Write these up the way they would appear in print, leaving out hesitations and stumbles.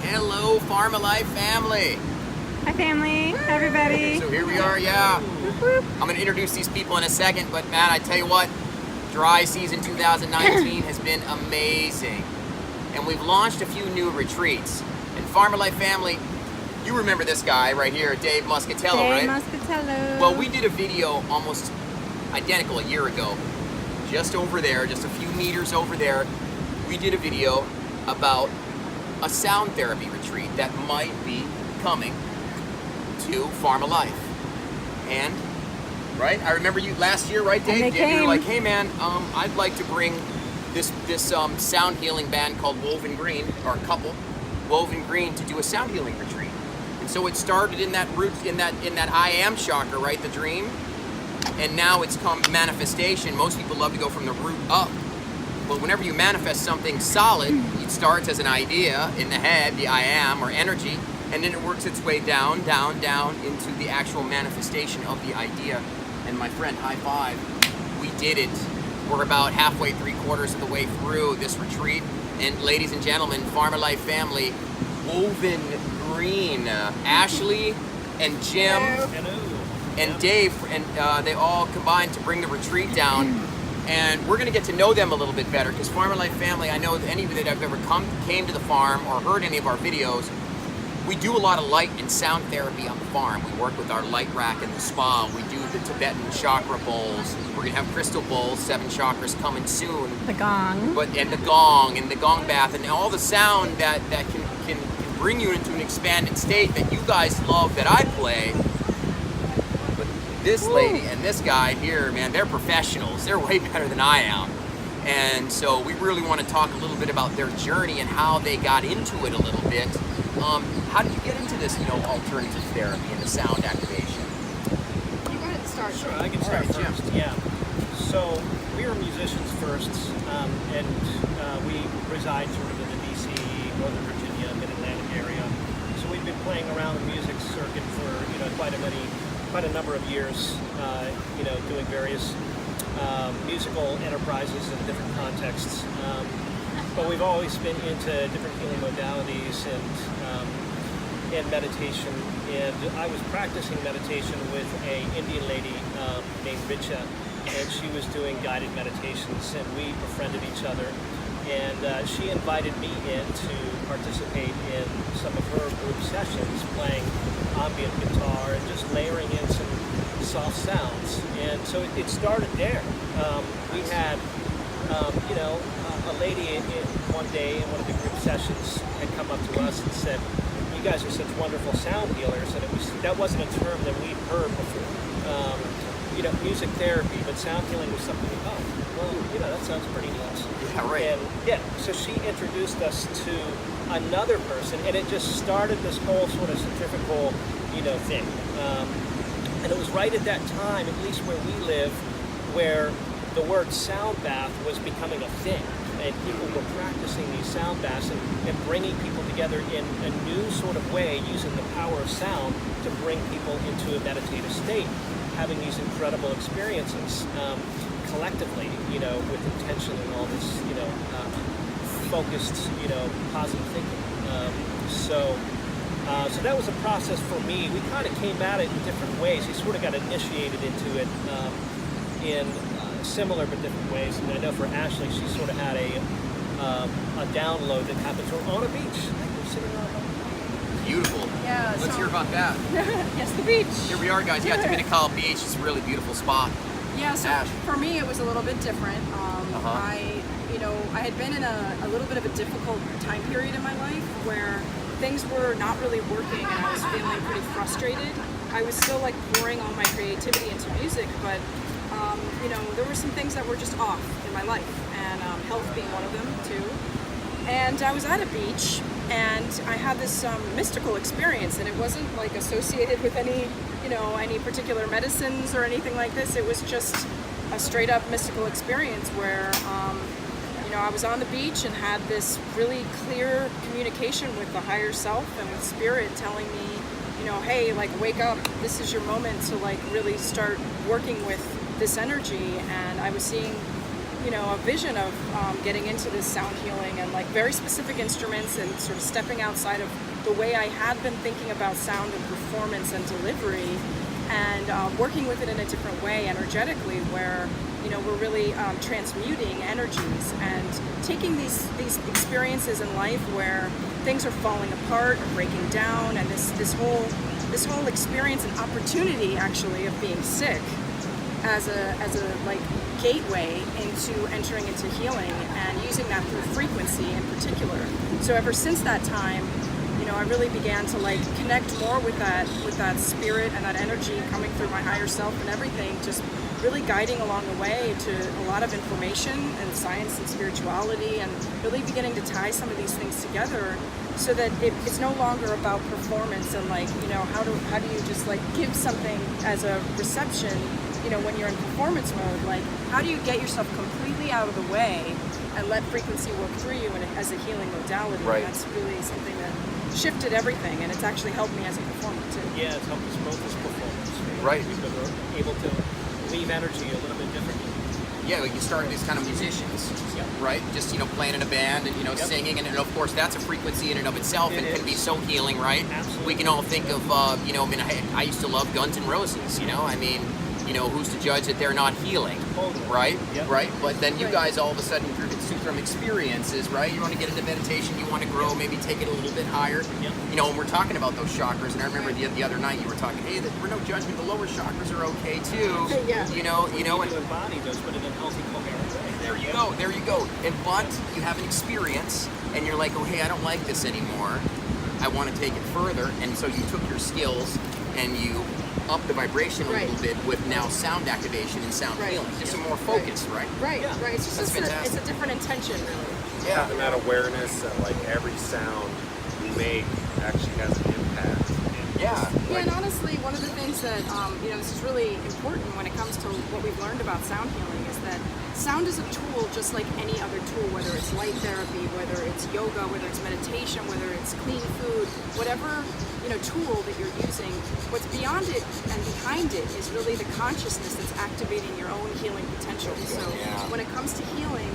Hello, Pharma Life family. Hi family, everybody. So here we are, yeah. I'm going to introduce these people in a second, but man, I tell you what, dry season 2019 has been amazing. And we've launched a few new retreats. And Pharma Life family, you remember this guy right here, Dave Muscatello, right? Dave Muscatello. Well, we did a video almost identical a year ago. Just over there, just a few meters over there, we did a video about a sound therapy retreat that might be coming to Pharma Life. And, right, I remember you last year, right, Dave? And they came. You were like, hey man, I'd like to bring this sound healing band called Woven Green, or couple, Woven Green, to do a sound healing retreat. And so it started in that root, in that I am chakra, right, the dream. And now it's come manifestation. Most people love to go from the root up. But whenever you manifest something solid, it starts as an idea in the head, the I am, or energy, and then it works its way down, down, down into the actual manifestation of the idea. And my friend, high five, we did it. We're about halfway, 3/4 of the way through this retreat. And ladies and gentlemen, Pharma Life family, Woven Green, Ashley and Jim and Dave, and they all combined to bring the retreat down. And we're going to get to know them a little bit better, because Pharma Life family, I know that any of you that have ever came to the farm or heard any of our videos, we do a lot of light and sound therapy on the farm. We work with our light rack in the spa. We do the Tibetan chakra bowls. We're going to have crystal bowls, 7 chakras coming soon. The gong. And the gong bath, and all the sound that can bring you into an expanded state that you guys love, that I play. This lady and this guy here, man, they're professionals. They're way better than I am. And so we really want to talk a little bit about their journey and how they got into it a little bit. How did you get into this, alternative therapy and the sound activation? You go ahead and start. Sure, I can start All right, first. Yeah. So we were musicians first, and we reside sort of in the D.C., Northern Virginia, Mid-Atlantic area. So we've been playing around the music circuit for quite a number of years, doing various musical enterprises in different contexts. But we've always been into different healing modalities and meditation. And I was practicing meditation with an Indian lady named Richa, and she was doing guided meditations, and we befriended each other. And she invited me in to participate in some of her group sessions, playing ambient guitar and just layering in some soft sounds. And so it started there. We had, a lady one day in one of the group sessions had come up to us and said, "You guys are such wonderful sound healers," and that wasn't a term that we'd heard before. Music therapy, but sound healing was something. That sounds pretty neat. Yeah, right. And so she introduced us to another person, and it just started this whole sort of centrifugal, thing. And it was right at that time, at least where we live, where the word sound bath was becoming a thing, and people were practicing these sound baths and bringing people together in a new sort of way, using the power of sound to bring people into a meditative state, having these incredible experiences. Collectively, with intention and all this, focused, positive thinking. So that was a process for me. We kind of came at it in different ways. We sort of got initiated into it in similar but different ways. And I know for Ashley, she sort of had a download that happened to her on a beach. We're sitting on Beautiful. Yeah. Let's hear about that. Yes, the beach. Here we are, guys. Yeah, Dominical Beach. It's a really beautiful spot. Yeah, so Ash. for me it was a little bit different. I had been in a little bit of a difficult time period in my life where things were not really working and I was feeling pretty frustrated. I was still pouring all my creativity into music, but there were some things that were just off in my life, and health being one of them too. And I was at a beach and I had this mystical experience, and it wasn't associated with any particular medicines or anything like this. It was just a straight up mystical experience where I was on the beach and had this really clear communication with the higher self and with spirit telling me, hey, wake up, this is your moment to really start working with this energy. And I was seeing a vision of getting into this sound healing and like very specific instruments and sort of stepping outside of the way I had been thinking about sound and performance and delivery, and working with it in a different way, energetically, where we're really transmuting energies and taking these experiences in life where things are falling apart or breaking down, and this whole experience and opportunity actually of being sick as a like gateway into entering into healing and using that through frequency in particular. So ever since that time, I really began to like connect more with that spirit and that energy coming through my higher self and everything, just really guiding along the way to a lot of information and science and spirituality, and really beginning to tie some of these things together so that it's no longer about performance and like, how do you just like give something as a reception, when you're in performance mode, like how do you get yourself completely out of the way and let frequency work through you as a healing modality. Right. That's really something that shifted everything, and it's actually helped me as a performer too. Yeah, it's helped us both as performers. Right. We've been able to leave energy a little bit differently. Yeah, like you started as kind of musicians, Yep. right? Just, playing in a band and, Yep. singing. And of course, that's a frequency in and of itself It and can be is. so healing, right? Absolutely. We can all think of, I used to love Guns N' Roses, who's to judge that they're not healing, Totally. right? Yep. Right? But then you Right. guys all of a sudden, from experiences, right? You want to get into meditation, you want to grow, maybe take it a little bit higher. Yep. And we're talking about those chakras, and I remember the other night you were talking, hey, we're no judgment, the lower chakras are okay too. Yeah. And You embody those, but in a healthy, coherent way. there you go. But you have an experience, and you're like, oh, hey, I don't like this anymore. I want to take it further. And so you took your skills and you upped the vibration a Right. little bit with now sound activation and sound Right. healing. Just some more focus, right? Right, Yeah. right. It's That's just it's fantastic. a different intention, really. Yeah. Having that awareness that like every sound we make actually has an impact. Yeah. Yeah, and honestly, one of the things that this is really important when it comes to what we've learned about sound healing is that sound is a tool just like any other tool, whether it's light therapy, whether it's yoga, whether it's meditation, whether it's clean food, whatever tool that you're using. What's beyond it and behind it is really the consciousness that's activating your own healing potential. So Yeah. when it comes to healing,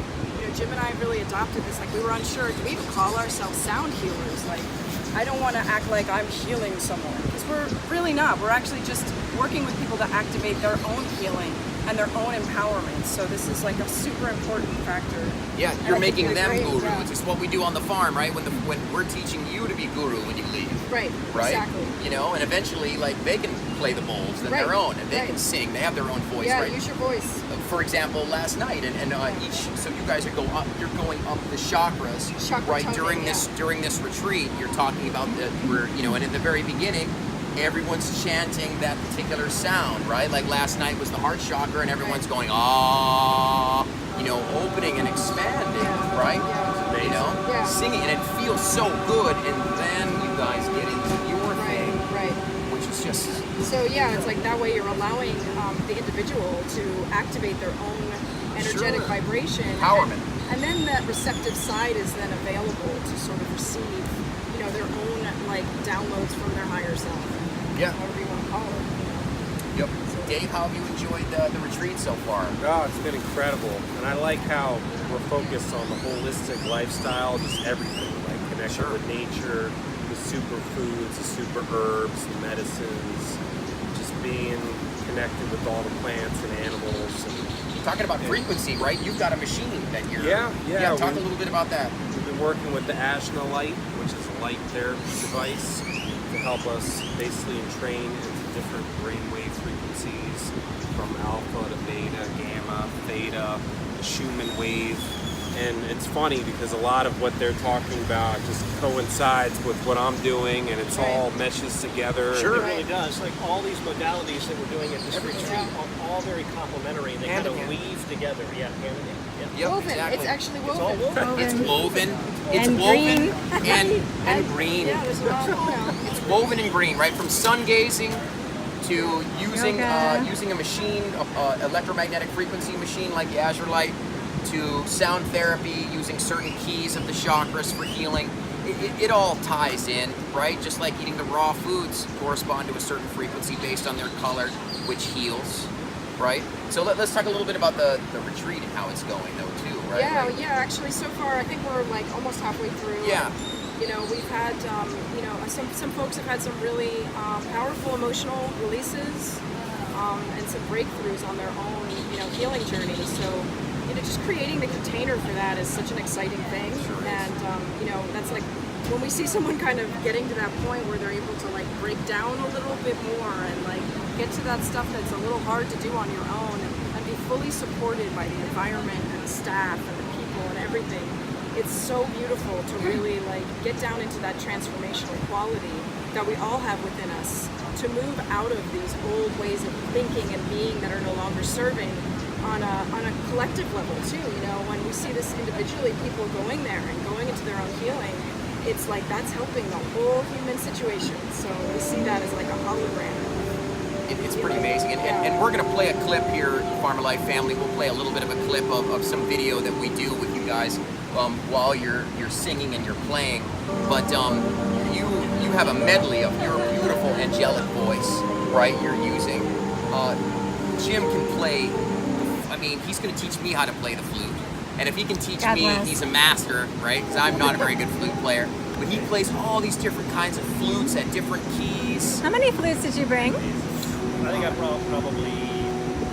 Jim and I really adopted this. Like we were unsure, do we even call ourselves sound healers? Like I don't want to act like I'm healing someone, because we're really not. We're actually just working with people to activate their own healing and their own empowerment. So this is like a super important factor. Yeah, And you're I think making you're them great, gurus. yeah. It's what we do on the farm, right? When we're teaching you to be guru when you leave. Right, Right? exactly. And eventually, like, they can play the bowls on Right, their own, and they right. can sing. They have their own voice, Yeah, right? use your voice. For example, last night, and so you guys are you're going up the chakras, Chakra right? toning, During this retreat, you're talking about and in the very beginning, everyone's chanting that particular sound, right? Like last night was the heart chakra, and everyone's going ah, opening and expanding, right? Yeah. Singing, and it feels so good, and then you guys get into your thing, Right. which is just So yeah, it's like that way you're allowing the individual to activate their own energetic Sure. vibration. Empowerment. And then that receptive side is then available to sort of receive, their own like downloads from their higher self. Yeah. However you want to call it. Yep. Dave, how have you enjoyed the retreat so far? Oh, it's been incredible. And I like how we're focused on the holistic lifestyle, just everything, like connection Sure. with nature, the superfoods, the super herbs, the medicines, just being connected with all the plants and animals. And Talking about frequency, right? You've got a machine that you're. Yeah, Talk a we- little bit about that. we've been working with the Ashna Light, which is a light therapy device to help us basically entrain into different brainwave frequencies from alpha to beta, gamma, theta, the Schumann wave. And it's funny because a lot of what they're talking about just coincides with what I'm doing, and it's all meshes together. Sure. It really does. Like all these modalities that we're doing at this retreat are all very complementary. They Hand kind in of hand. weave together. Yeah, hand in hand. Yeah. Yep, Woven. exactly. It's actually It's all woven. woven. It's woven. It's And woven green. and green. Yeah, there's a lot. It's woven and green, right? From sun gazing to using Yoga. using a machine, electromagnetic frequency machine like the Azure Light, to sound therapy using certain keys of the chakras for healing. It all ties in, right? Just like eating the raw foods correspond to a certain frequency based on their color, which heals, right? So let's talk a little bit about the retreat and how it's going, though, too, right? Yeah, Like, yeah. Actually, so far, I think we're like almost halfway through. Yeah. You know, we've had, you know, some folks have had some really powerful emotional releases and some breakthroughs on their own, you know, healing journeys. So, you know, just creating the container for that is such an exciting thing. Sure is. And, you know, that's like when we see someone kind of getting to that point where they're able to like break down a little bit more and like get to that stuff that's a little hard to do on your own and be fully supported by the environment and the staff and the people and everything. It's so beautiful to really like get down into that transformational quality that we all have within us, to move out of these old ways of thinking and being that are no longer serving on a collective level too. You know, when we see this individually, people going there and going into their own healing, it's like that's helping the whole human situation. So we see that as like a hologram. It's pretty amazing. And we're going to play a clip here, Farmer Life family. We'll play a little bit of a clip of some video that we do with you guys while you're singing and you're playing. But you have a medley of your beautiful angelic voice, right, you're using. Jim can play, I mean, he's going to teach me how to play the flute. And if he can teach God me, bless. he's a master, right? Because I'm not a very good flute player. But he plays all these different kinds of flutes at different keys. How many flutes did you bring? I think I brought probably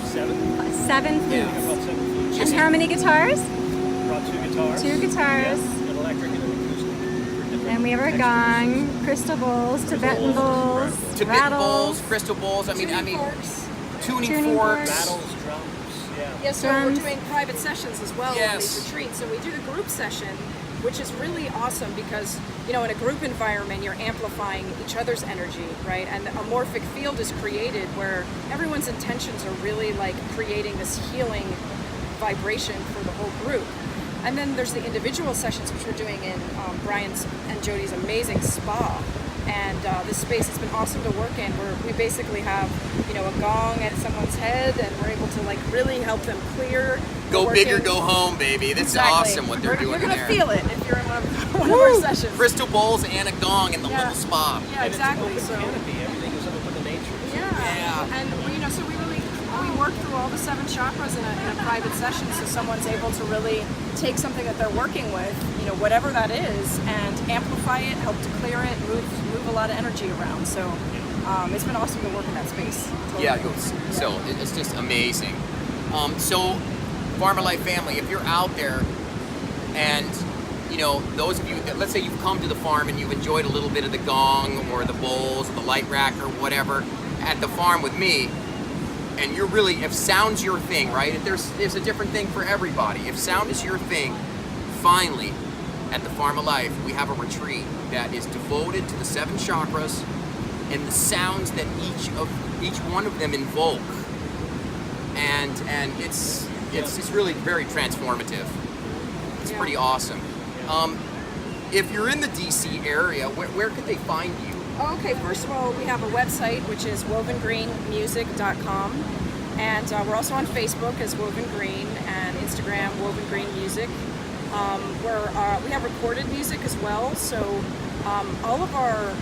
7. 7 flutes. I brought 7 flutes. And how many guitars? Brought 2 guitars. 2 guitars. Yeah, an electric and an acoustic. And we have our gong, crystal bowls, Tibetan bowls, Tibetan rattles. bowls, crystal bowls. I mean, Forks. tuning forks. Battles, drums, yeah. Yeah, so Drums. we're doing private sessions as well on Yes. these retreats. So we do the group session, which is really awesome because, you know, in a group environment, you're amplifying each other's energy, right? And a morphic field is created where everyone's intentions are really like creating this healing vibration for the whole group. And then there's the individual sessions, which we're doing in Brian's and Jody's amazing spa. And this space has been awesome to work in, where we basically have, you know, a gong at someone's head, and we're able to like really help them clear. Go We're big or working- go home, baby. This Exactly. is awesome what they're You're doing gonna there. feel it if you're in one of our sessions. Crystal bowls and a gong in the Yeah. little spa. Yeah, And exactly. It's So an open canopy. Everything is open to nature. yeah, and you know, so we work through all the 7 chakras in a private session, so someone's able to really take something that they're working with, you know, whatever that is, and amplify it, help to clear it, move a lot of energy around. So it's been awesome to work in that space. Totally. Yeah, so it's just amazing. So, Farmer Life family, if you're out there and, you know, those of you, let's say you've come to the farm and you've enjoyed a little bit of the gong or the bowls or the light rack or whatever at the farm with me, and you're really, if sound's your thing, right? If there's a different thing for everybody. If sound is your thing, finally, at the Farm of Life, we have a retreat that is devoted to the 7 chakras and the sounds that each one of them invoke. And it's really very transformative. It's Yeah. pretty awesome. If you're in the DC area, where could they find you? Okay, first of all, we have a website, which is wovengreenmusic.com, and we're also on Facebook as Woven Green and Instagram Woven Green Music. We have recorded music as well, so all of our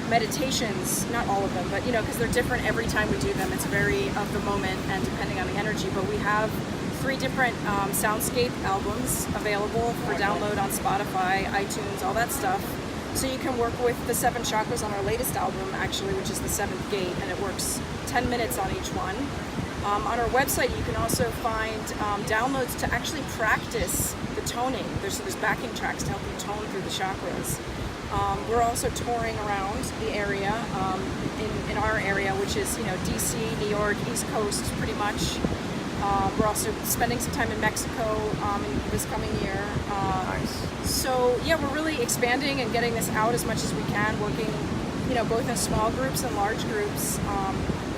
meditations, not all of them, but you know, because they're different every time we do them, it's very of the moment and depending on the energy, but we have 3 different soundscape albums available for download on Spotify, iTunes, all that stuff. So you can work with the 7 chakras on our latest album, actually, which is the 7th Gate, and it works 10 minutes on each one. On our website, you can also find downloads to actually practice the toning. There's backing tracks to help you tone through the chakras. We're also touring around the area, in our area, which is, you know, DC, New York, East Coast, pretty much. We're also spending some time in Mexico in this coming year. Nice. So yeah, we're really expanding and getting this out as much as we can, working, you know, both in small groups and large groups.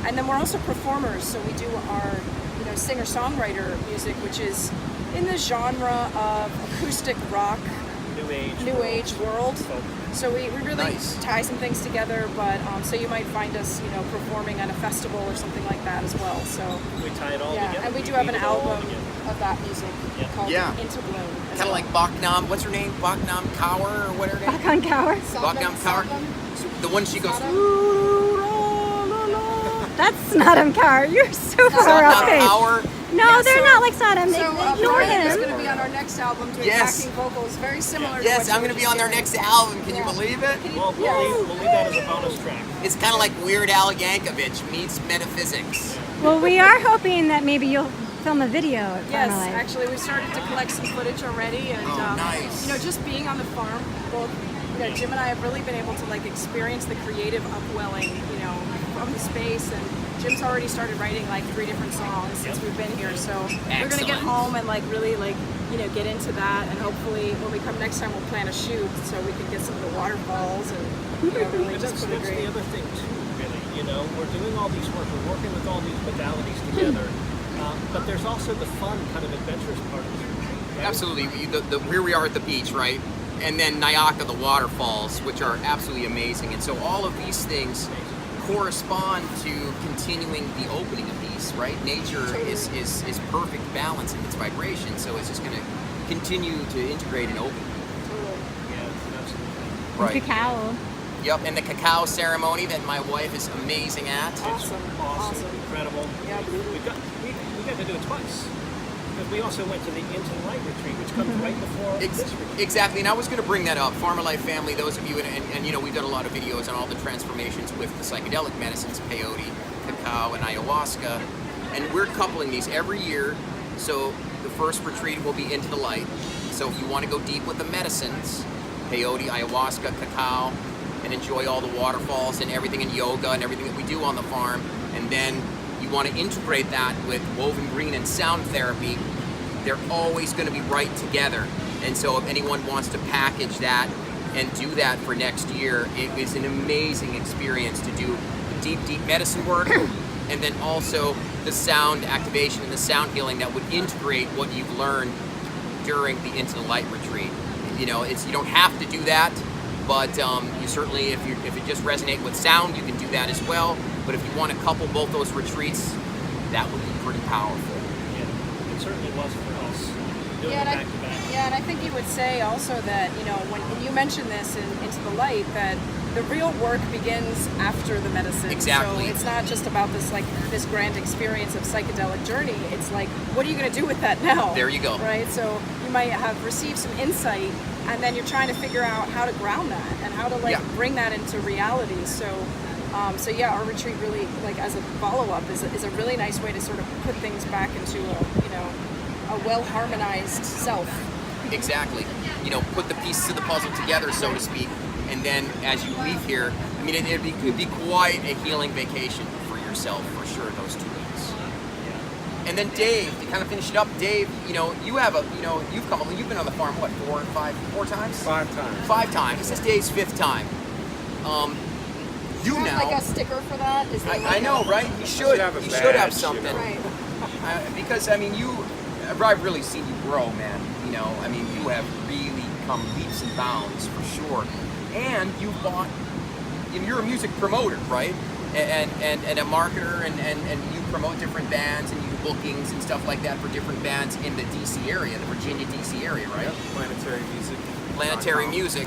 And then we're also performers, so we do our, you know, singer-songwriter music, which is in the genre of acoustic rock, new age world. So we really Nice. tie some things together, but so you might find us, you know, performing at a festival or something like that as well. So We tie it all yeah, together. and we do have an weave it all album together. of that music called Yeah. Into Bloom. as Kind of well. like Baknam, what's her name? Baknam Kaur or what her name? Back on Cower. Baknam Kaur. The one she goes, That's Sodom Car. You're so far Sodom off base. Power. No, Yeah, they're so- not like Sodom. They So ignore Brian is him. going to be on our next album doing Yes. backing vocals, very similar to Yes, what I'm you going to were be on their just next album. Can you Yeah. believe it? doing. Well, we'll leave that as a bonus track. It's kind of like Weird Al Yankovic meets metaphysics. Well, we are hoping that maybe you'll film a video at Yes, Farm Life. actually, we started to collect some footage already, and Oh, nice. you know, just being on the farm, both Jim and I have really been able to like experience the creative upwelling, you know, from the space. And Jim's already started writing like 3 different songs since we've been here, so we're gonna get Excellent. home and like really like get into that, and hopefully when we come next time we'll plan a shoot so we can get some of the waterfalls and really And just that's put a the great. other thing too, really. We're doing all these work, we're working with all these modalities together, but there's also the fun, kind of adventurous part of the retreat, right? Absolutely. Here we are at the beach, right? And then Nyaka, the waterfalls, which are absolutely amazing. And so all of these things correspond to continuing the opening of these, right? Nature is perfect balance in its vibration, so it's just going to continue to integrate and open. Yeah, absolutely. Right. Cacao. Yep, and the cacao ceremony that my wife is amazing at. Awesome. Incredible. Yeah. We got to do it twice. Because we also went to the Into the Light retreat, which comes right before this retreat. Exactly, and I was going to bring that up. Farmer Life family, those of you, and we've done a lot of videos on all the transformations with the psychedelic medicines, peyote, cacao, and ayahuasca, and we're coupling these every year. So the first retreat will be Into the Light. So if you want to go deep with the medicines, peyote, ayahuasca, cacao, and enjoy all the waterfalls and everything in yoga and everything that we do on the farm, and then you want to integrate that with woven green and sound therapy, they're always going to be right together. And so if anyone wants to package that and do that for next year, it is an amazing experience to do the deep medicine work and then also the sound activation and the sound healing that would integrate what you've learned during the Into the Light retreat. You don't have to do that, but you certainly, if it just resonates with sound, you can do that as well. But if you want to couple both those retreats, that would be pretty powerful. Yeah, it certainly was for us, doing Yeah, it and back to back. and I think you would say also that, when you mentioned this in Into the Light, that the real work begins after the medicine. Exactly. So it's not just about this grand experience of psychedelic journey. It's like, what are you going to do with that now? There you go. Right? So you might have received some insight, and then you're trying to figure out how to ground that and how to bring that into reality. So our retreat really, as a follow-up, is a really nice way to sort of put things back into a well-harmonized self. Exactly. Put the pieces of the puzzle together, so to speak, and then as you leave here, I mean, it'd be quite a healing vacation for yourself, for sure, those 2 weeks. And then Dave, to kind of finish it up, Dave, you've been on the farm, what, 4 times? 5 times. 5 times. This is Dave's 5th time. You now. Like a sticker for that? Is there I know, right? You should have a you should have badge, something. Right. Because I've really seen you grow, man. You have really come leaps and bounds for sure. And you're a music promoter, right? And a marketer, and you promote different bands and you do bookings and stuff like that for different bands in the DC area, the Virginia DC area, right? Yep, Planetary Music. Planetary Music.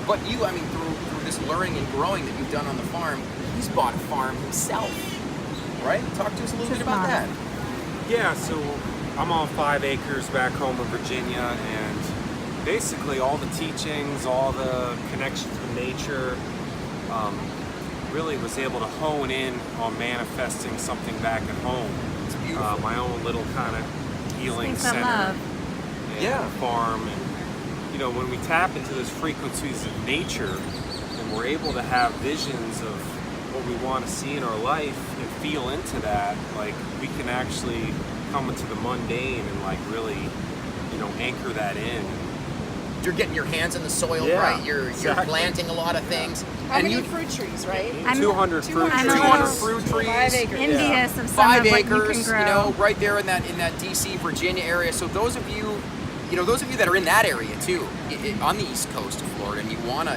But you, through this learning and growing that you've done on the farm, he's bought a farm himself, right? Talk to us a little bit about that. Yeah, so I'm on 5 acres back home in Virginia, and basically all the teachings, all the connections with nature, really was able to hone in on manifesting something back at home. It's beautiful. My own little kind of healing Things I center. love. And Yeah. farm, and when we tap into those frequencies of nature, and we're able to have visions of what we want to see in our life and feel into that, we can actually come into the mundane and really, anchor that in. You're getting your hands in the soil, Yeah, right? You're exactly. planting a lot of things. How and many you fruit trees, right? I'm 200 fruit I'm trees. 200 fruit trees. 5 acres. envious of some 5 of what you can acres, grow. right there in that DC, Virginia area. So those of you that are in that area too, on the East Coast of Florida, and you want to,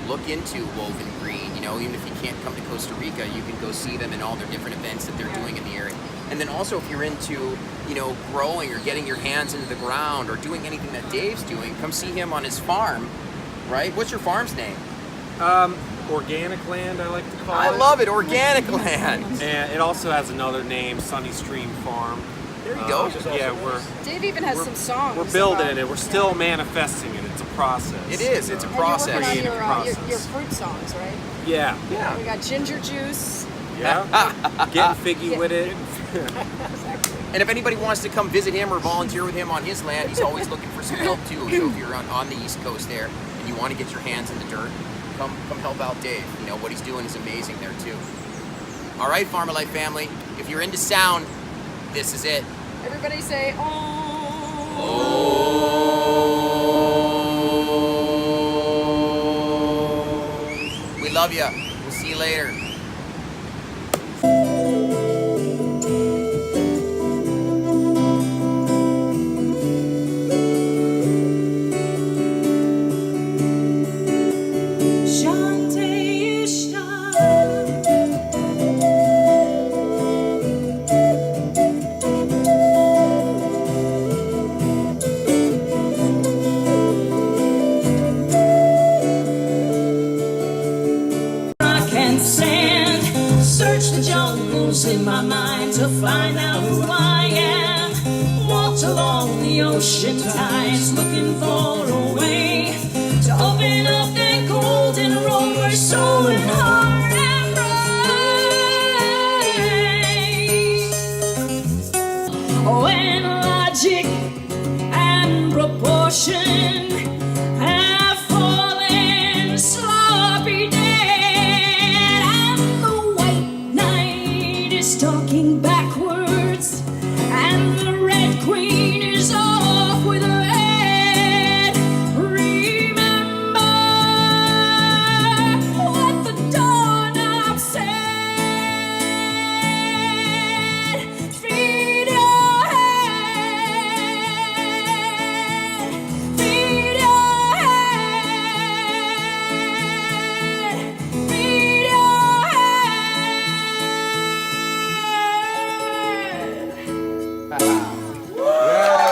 look into Woven Green, even if you can't come to Costa Rica, you can go see them in all their different events that they're doing in the area. And then also if you're into, growing or getting your hands into the ground or doing anything that Dave's doing, come see him on his farm, right? What's your farm's name? organic land, I like to call it. I love it, organic land. And it also has another name, Sunny Stream Farm. There you go. Yeah, Dave even has some songs. we're building it. We're still manifesting it. It's a process. It is. It's a And process. you're working on Process. your fruit songs, right? Yeah. Yeah. We got ginger juice. Yeah. Getting figgy with it. Exactly. And if anybody wants to come visit him or volunteer with him on his land, he's always looking for some help too. So if you're on the East Coast there and you want to get your hands in the dirt, come help out Dave. You know, what he's doing is amazing there too. All right, Farmer Life family, if you're into sound, this is it. Everybody say, oh. We love you. We'll see you later. Search the jungles in my mind to find out who I am. Walked along the ocean tides looking for a way to open up that golden road we're soaring high.